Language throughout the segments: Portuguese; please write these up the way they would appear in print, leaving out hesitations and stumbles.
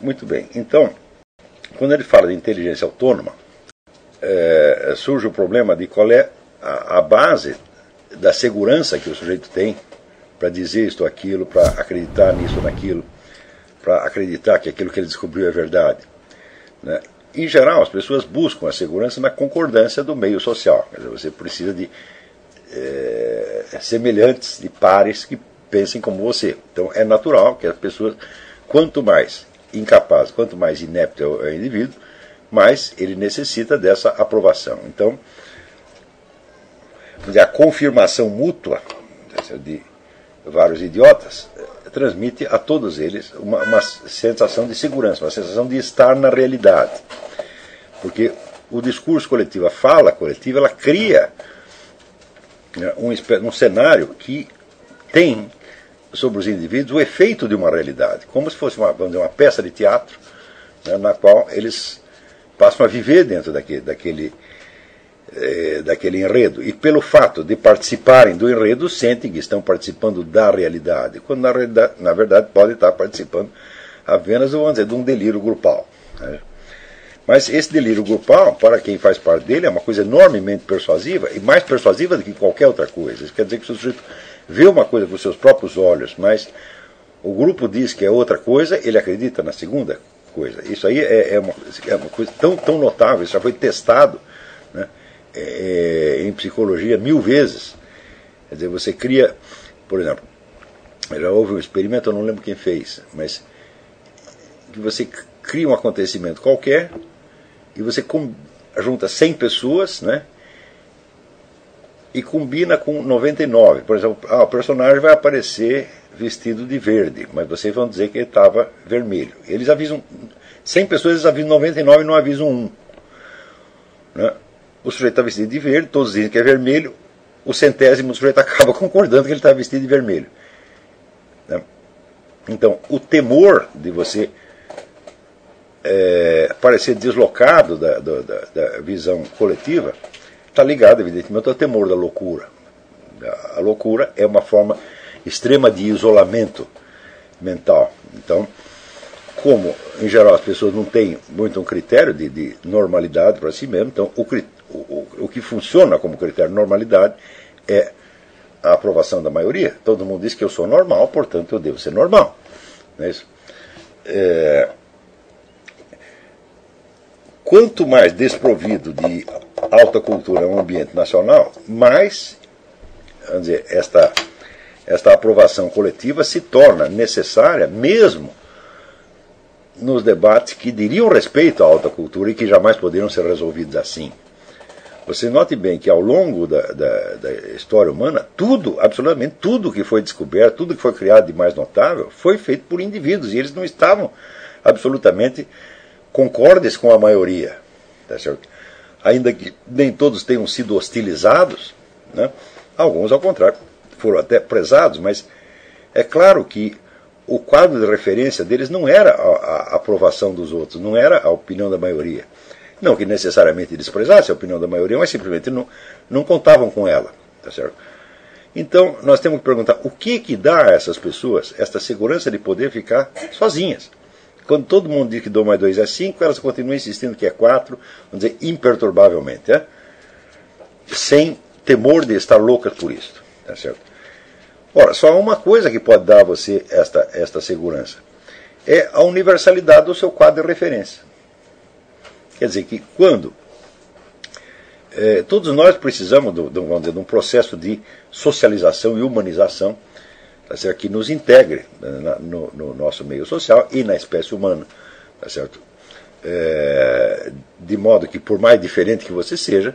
Muito bem. Então, quando ele fala de inteligência autônoma, surge o problema de qual é a base da segurança que o sujeito tem para dizer isto ou aquilo, para acreditar nisso ou naquilo, para acreditar que aquilo que ele descobriu é verdade. Né? Em geral, as pessoas buscam a segurança na concordância do meio social. Quer dizer, você precisa de semelhantes, de pares que pensem como você. Então é natural que as pessoas, quanto mais incapaz, quanto mais inepto é o indivíduo, mais ele necessita dessa aprovação. Então, a confirmação mútua de vários idiotas transmite a todos eles uma sensação de segurança, uma sensação de estar na realidade. Porque o discurso coletivo, a fala coletiva, ela cria um cenário que tem sobre os indivíduos o efeito de uma realidade, como se fosse vamos dizer, uma peça de teatro, né, na qual eles passam a viver dentro daquele enredo. E pelo fato de participarem do enredo, sentem que estão participando da realidade, quando na verdade podem estar participando apenas, vamos dizer, de um delírio grupal. Né? Mas esse delírio grupal, para quem faz parte dele, é uma coisa enormemente persuasiva, e mais persuasiva do que qualquer outra coisa. Isso quer dizer que se o sujeito vê uma coisa com seus próprios olhos, mas o grupo diz que é outra coisa, ele acredita na segunda coisa. Isso aí é uma coisa tão notável, isso já foi testado, né, em psicologia 1000 vezes. Quer dizer, você cria, por exemplo, já houve um experimento, eu não lembro quem fez, mas que você cria um acontecimento qualquer e você junta 100 pessoas, né, e combina com 99. Por exemplo, o personagem vai aparecer vestido de verde, mas vocês vão dizer que ele estava vermelho. Eles avisam 100 pessoas, eles avisam 99 e não avisam 1. Né? O sujeito está vestido de verde, todos dizem que é vermelho, o centésimo sujeito acaba concordando que ele está vestido de vermelho. Né? Então, o temor de você parecer deslocado da visão coletiva está ligado, evidentemente, ao temor da loucura. A loucura é uma forma extrema de isolamento mental. Então, como, em geral, as pessoas não têm muito um critério de normalidade para si mesmo, então o que funciona como critério de normalidade é a aprovação da maioria. Todo mundo diz que eu sou normal, portanto eu devo ser normal. Não é isso? Quanto mais desprovido de alta cultura é um ambiente nacional, mais, vamos dizer, esta aprovação coletiva se torna necessária mesmo nos debates que diriam respeito à alta cultura e que jamais poderiam ser resolvidos assim. Você note bem que ao longo da história humana, absolutamente tudo que foi descoberto, tudo que foi criado de mais notável, foi feito por indivíduos, e eles não estavam absolutamente concordes com a maioria. Tá certo? Ainda que nem todos tenham sido hostilizados, né? Alguns, ao contrário, foram até prezados, mas é claro que o quadro de referência deles não era a aprovação dos outros, não era a opinião da maioria. Não que necessariamente desprezasse a opinião da maioria, mas simplesmente não contavam com ela. Tá certo? Então, nós temos que perguntar o que dá a essas pessoas esta segurança de poder ficar sozinhas. Quando todo mundo diz que 2 mais 2 é 5, elas continuam insistindo que é 4, vamos dizer, imperturbavelmente. Né? Sem temor de estar loucas por isso. Tá certo? Ora, só há uma coisa que pode dar a você esta segurança. É a universalidade do seu quadro de referência. Quer dizer que quando todos nós precisamos vamos dizer, de um processo de socialização e humanização, tá certo? Que nos integre no nosso meio social e na espécie humana. Tá certo? De modo que, por mais diferente que você seja,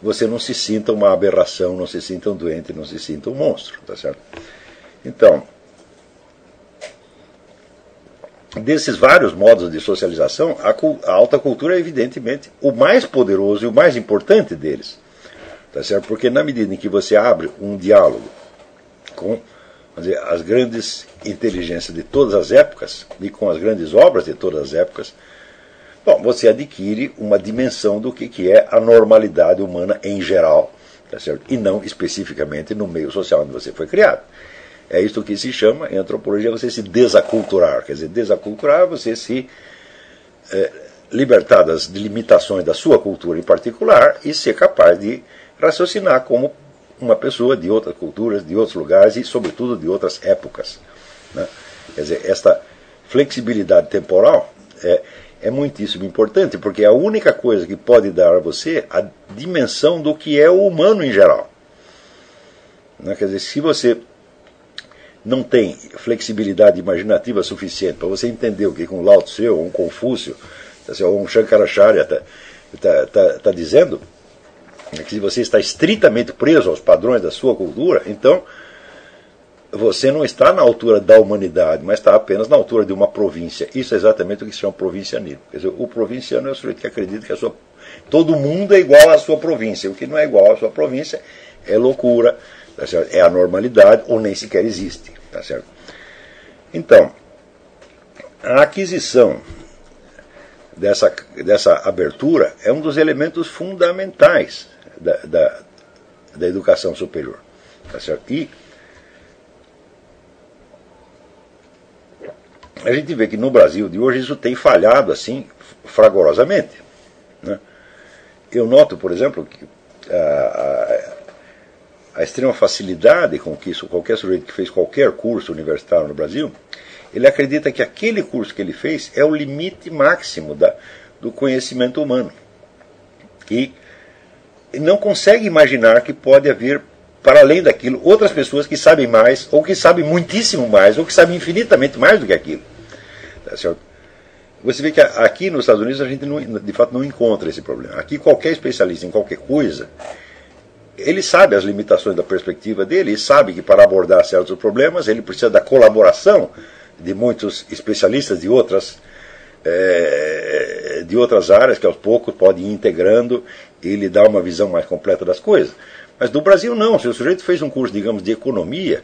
você não se sinta uma aberração, não se sinta um doente, não se sinta um monstro. Tá certo? Então, desses vários modos de socialização, a alta cultura é evidentemente o mais poderoso e o mais importante deles. Tá certo? Porque na medida em que você abre um diálogo com, vamos dizer, as grandes inteligências de todas as épocas e com as grandes obras de todas as épocas, bom, você adquire uma dimensão do que é a normalidade humana em geral, tá certo? E não especificamente no meio social onde você foi criado. É isso que se chama, em antropologia, você se desaculturar. Quer dizer, desaculturar é você se libertar das limitações da sua cultura em particular e ser capaz de raciocinar como uma pessoa de outras culturas, de outros lugares e, sobretudo, de outras épocas. Né? Quer dizer, esta flexibilidade temporal é muitíssimo importante, porque é a única coisa que pode dar a você a dimensão do que é o humano em geral. Né? Quer dizer, se você não tem flexibilidade imaginativa suficiente para você entender o que um Lao Tse ou um Confúcio ou um Shankaracharya está dizendo, é que se você está estritamente preso aos padrões da sua cultura, então você não está na altura da humanidade, mas está apenas na altura de uma província. Isso é exatamente o que se chama provincianismo. Quer dizer, o provinciano é o sujeito que acredita que todo mundo é igual à sua província. O que não é igual à sua província é loucura, tá certo? É anormalidade ou nem sequer existe. Tá certo? Então, a aquisição dessa abertura é um dos elementos fundamentais da educação superior. Tá certo? E a gente vê que no Brasil de hoje isso tem falhado assim fragorosamente. Né? Eu noto, por exemplo, que a extrema facilidade com que qualquer sujeito que fez qualquer curso universitário no Brasil, ele acredita que aquele curso que ele fez é o limite máximo do conhecimento humano. E não consegue imaginar que pode haver, para além daquilo, outras pessoas que sabem mais, ou que sabem muitíssimo mais, ou que sabem infinitamente mais do que aquilo. Tá certo? Você vê que aqui nos Estados Unidos a gente de fato não encontra esse problema. Aqui qualquer especialista em qualquer coisa, ele sabe as limitações da perspectiva dele, e sabe que para abordar certos problemas ele precisa da colaboração de muitos especialistas de outras áreas que aos poucos podem ir integrando e lhe dar uma visão mais completa das coisas. Mas no Brasil não. Se o sujeito fez um curso, digamos, de economia,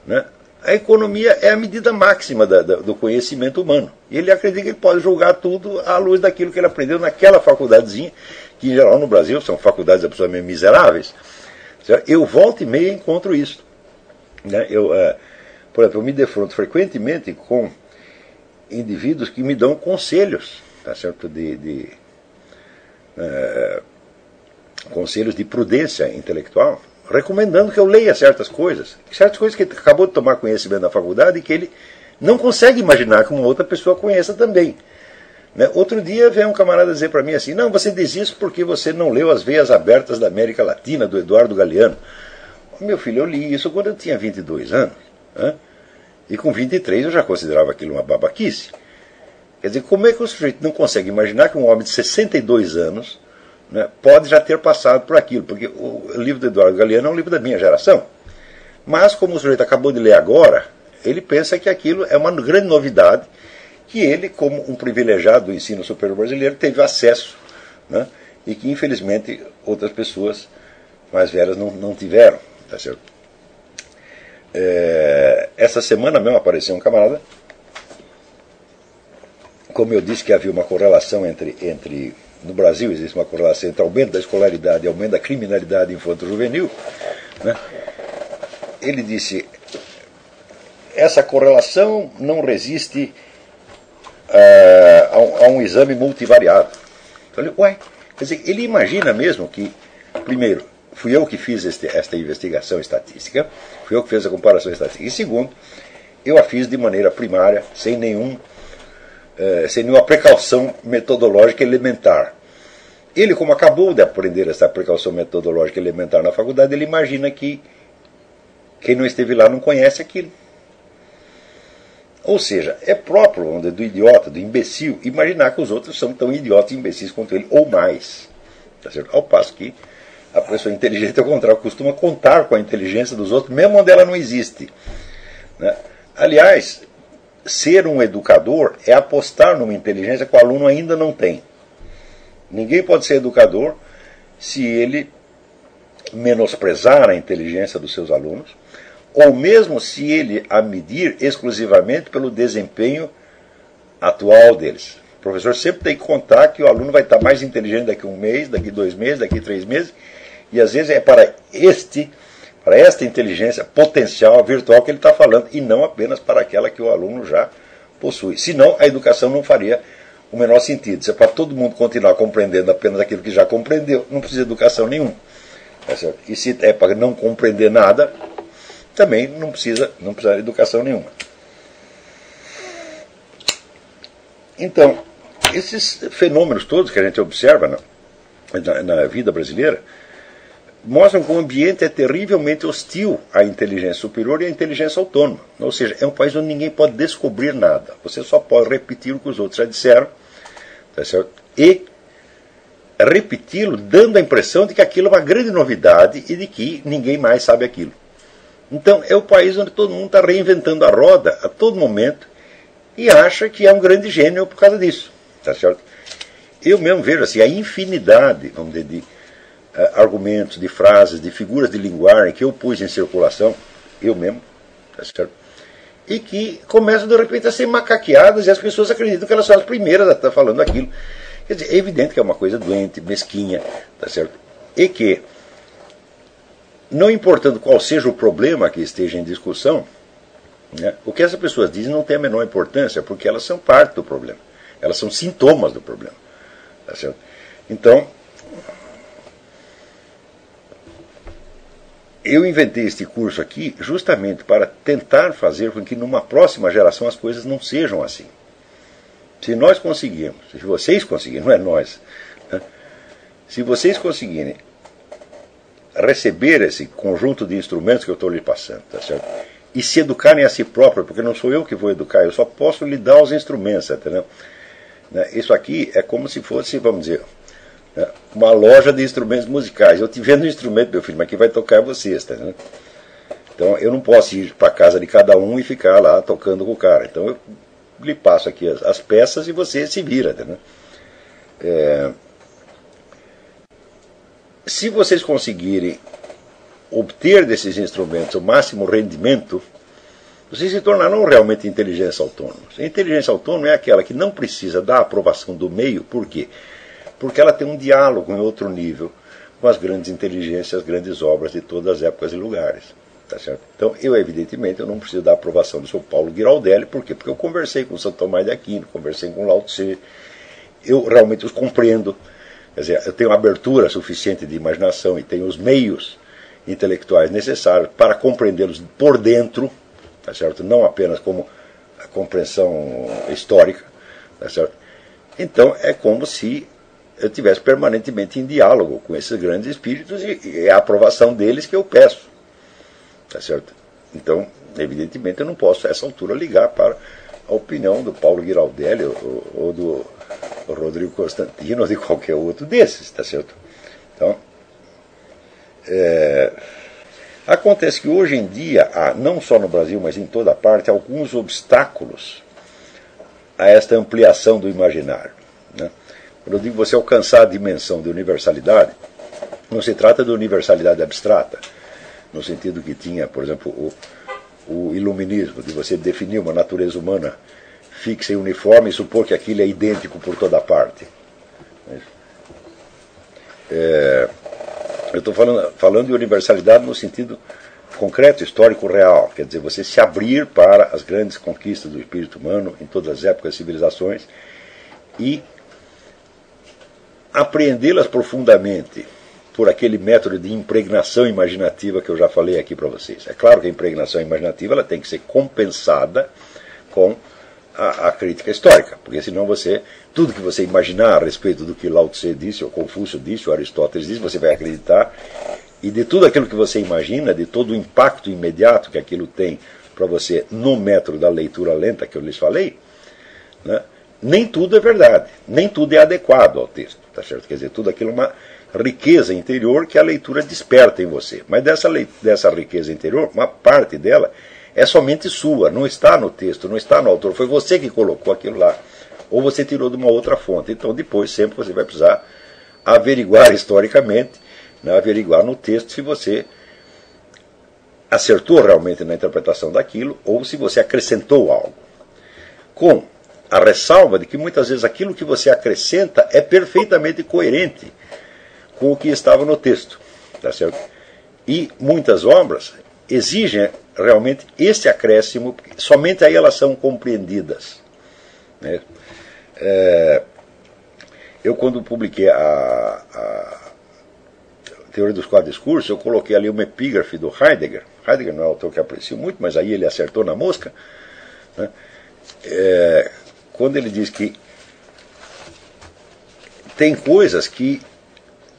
né, a economia é a medida máxima do conhecimento humano. E ele acredita que ele pode julgar tudo à luz daquilo que ele aprendeu naquela faculdadezinha, que em geral no Brasil são faculdades absolutamente miseráveis. Eu volto e meia encontro isso. Né? Por exemplo, eu me defronto frequentemente com indivíduos que me dão conselhos, tá certo? Conselhos de prudência intelectual, recomendando que eu leia certas coisas que ele acabou de tomar conhecimento na faculdade e que ele não consegue imaginar que uma outra pessoa conheça também. Né? Outro dia veio um camarada dizer para mim assim, não, você diz isso porque você não leu As Veias Abertas da América Latina, do Eduardo Galeano. Meu filho, eu li isso quando eu tinha 22 anos. Né? E com 23 eu já considerava aquilo uma babaquice. Quer dizer, como é que o sujeito não consegue imaginar que um homem de 62 anos, né, pode já ter passado por aquilo? Porque o livro do Eduardo Galeano é um livro da minha geração. Mas, como o sujeito acabou de ler agora, ele pensa que aquilo é uma grande novidade, que ele, como um privilegiado do ensino superior brasileiro, teve acesso, né, e que, infelizmente, outras pessoas mais velhas não tiveram. Tá certo? Essa semana mesmo apareceu um camarada, como eu disse que havia uma correlação entre no Brasil existe uma correlação entre aumento da escolaridade e aumento da criminalidade infanto-juvenil, né? Ele disse, essa correlação não resiste a um exame multivariado. Eu falei, ué, quer dizer, ele imagina mesmo que, primeiro, fui eu que fiz esta investigação estatística, fui eu que fiz a comparação estatística, e segundo, eu a fiz de maneira primária, sem nenhuma precaução metodológica elementar. Ele, como acabou de aprender essa precaução metodológica elementar na faculdade, ele imagina que quem não esteve lá não conhece aquilo. Ou seja, é próprio do idiota, do imbecil, imaginar que os outros são tão idiotas e imbecis quanto ele, ou mais. Tá certo? Ao passo que a pessoa inteligente, ao contrário, costuma contar com a inteligência dos outros, mesmo onde ela não existe. Né? Aliás, ser um educador é apostar numa inteligência que o aluno ainda não tem. Ninguém pode ser educador se ele menosprezar a inteligência dos seus alunos, ou mesmo se ele a medir exclusivamente pelo desempenho atual deles. O professor sempre tem que contar que o aluno vai estar mais inteligente daqui a um mês, daqui 2 meses, daqui 3 meses, e às vezes é para para esta inteligência potencial virtual que ele está falando, e não apenas para aquela que o aluno já possui. Senão, a educação não faria o menor sentido. Se é para todo mundo continuar compreendendo apenas aquilo que já compreendeu, não precisa de educação nenhuma. Tá certo? E se é para não compreender nada, também não precisa de educação nenhuma. Então, esses fenômenos todos que a gente observa na vida brasileira mostram que o ambiente é terrivelmente hostil à inteligência superior e à inteligência autônoma. Ou seja, é um país onde ninguém pode descobrir nada. Você só pode repetir o que os outros já disseram, tá certo? E repeti-lo dando a impressão de que aquilo é uma grande novidade e de que ninguém mais sabe aquilo. Então, é o país onde todo mundo está reinventando a roda a todo momento e acha que é um grande gênio por causa disso. Tá certo? Eu mesmo vejo assim, a infinidade, vamos dizer, de argumentos, de frases, de figuras de linguagem que eu pus em circulação, eu mesmo, tá certo? E que começam de repente a ser macaqueadas e as pessoas acreditam que elas são as primeiras a estar falando aquilo. Quer dizer, é evidente que é uma coisa doente, mesquinha, tá certo? E que, não importando qual seja o problema que esteja em discussão, né, o que essas pessoas dizem não tem a menor importância, porque elas são parte do problema. Elas são sintomas do problema. Tá certo? Então, eu inventei este curso aqui justamente para tentar fazer com que numa próxima geração as coisas não sejam assim. Se nós conseguirmos, se vocês conseguirem, não é nós, né? Se vocês conseguirem receber esse conjunto de instrumentos que eu estou lhe passando, tá certo? E se educarem a si próprios, porque não sou eu que vou educar, eu só posso lhe dar os instrumentos, entendeu? Isso aqui é como se fosse, vamos dizer, uma loja de instrumentos musicais. Eu te vendo um instrumento, meu filho, mas quem vai tocar é você, tá entendendo? Então eu não posso ir para a casa de cada um e ficar lá tocando com o cara. Então eu lhe passo aqui as peças e você se vira, tá entendendo? Se vocês conseguirem obter desses instrumentos o máximo rendimento, vocês se tornarão realmente inteligência autônoma. A inteligência autônoma é aquela que não precisa da aprovação do meio. Por quê? Porque ela tem um diálogo em outro nível com as grandes inteligências, as grandes obras de todas as épocas e lugares. Tá certo? Então, evidentemente, eu não preciso da aprovação do São Paulo Giraldelli. Por quê? Porque eu conversei com São Tomás de Aquino, conversei com Lao Tse, eu realmente os compreendo. Quer dizer, eu tenho abertura suficiente de imaginação e tenho os meios intelectuais necessários para compreendê-los por dentro, tá certo? Não apenas como a compreensão histórica, tá certo? Então é como se eu estivesse permanentemente em diálogo com esses grandes espíritos e é a aprovação deles que eu peço, tá certo? Então, evidentemente, eu não posso a essa altura ligar para a opinião do Paulo Giraldelli ou do Rodrigo Constantino ou de qualquer outro desses, tá certo? Então, acontece que hoje em dia há, não só no Brasil, mas em toda parte, alguns obstáculos a esta ampliação do imaginário. Né? Quando eu digo você alcançar a dimensão de universalidade, não se trata de universalidade abstrata, no sentido que tinha, por exemplo, o iluminismo, de você definir uma natureza humana fixa e uniforme e supor que aquilo é idêntico por toda parte. Eu estou falando de universalidade no sentido concreto, histórico, real. Quer dizer, você se abrir para as grandes conquistas do espírito humano em todas as épocas e civilizações e apreendê-las profundamente por aquele método de impregnação imaginativa que eu já falei aqui para vocês. É claro que a impregnação imaginativa ela tem que ser compensada com a crítica histórica, porque senão tudo que você imaginar a respeito do que Lao Tse disse, ou Confúcio disse, ou Aristóteles disse, você vai acreditar, e de tudo aquilo que você imagina, de todo o impacto imediato que aquilo tem para você no método da leitura lenta que eu lhes falei, né, nem tudo é verdade, nem tudo é adequado ao texto, tá certo? Quer dizer, tudo aquilo é uma riqueza interior que a leitura desperta em você, mas dessa riqueza interior, uma parte dela é somente sua, não está no texto, não está no autor, foi você que colocou aquilo lá, ou você tirou de uma outra fonte. Então depois sempre você vai precisar averiguar historicamente, né, averiguar no texto se você acertou realmente na interpretação daquilo, ou se você acrescentou algo. Com a ressalva de que muitas vezes aquilo que você acrescenta é perfeitamente coerente com o que estava no texto, tá certo? E muitas obras exigem realmente este acréscimo, somente aí elas são compreendidas, né? Eu, quando publiquei a Teoria dos Quatro Discursos, eu coloquei ali uma epígrafe do Heidegger. Heidegger não é um autor que eu aprecio muito, mas aí ele acertou na mosca, né? Quando ele diz que tem coisas que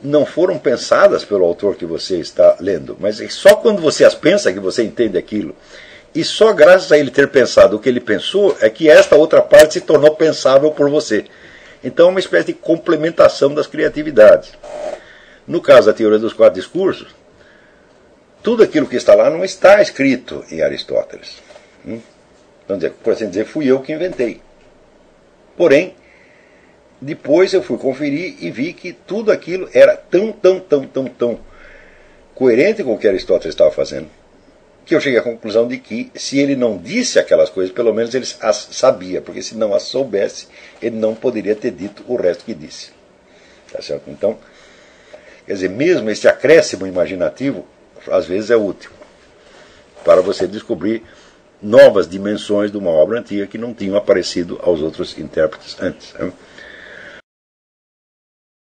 não foram pensadas pelo autor que você está lendo, mas é só quando você as pensa que você entende aquilo. E só graças a ele ter pensado o que ele pensou é que esta outra parte se tornou pensável por você. Então é uma espécie de complementação das criatividades. No caso da Teoria dos Quatro Discursos, tudo aquilo que está lá não está escrito em Aristóteles. Por assim dizer, fui eu que inventei. Porém, depois eu fui conferir e vi que tudo aquilo era tão coerente com o que Aristóteles estava fazendo, que eu cheguei à conclusão de que, se ele não disse aquelas coisas, pelo menos ele as sabia, porque se não as soubesse, ele não poderia ter dito o resto que disse. Tá certo? Então, quer dizer, mesmo este acréscimo imaginativo, às vezes é útil para você descobrir novas dimensões de uma obra antiga que não tinham aparecido aos outros intérpretes antes, né?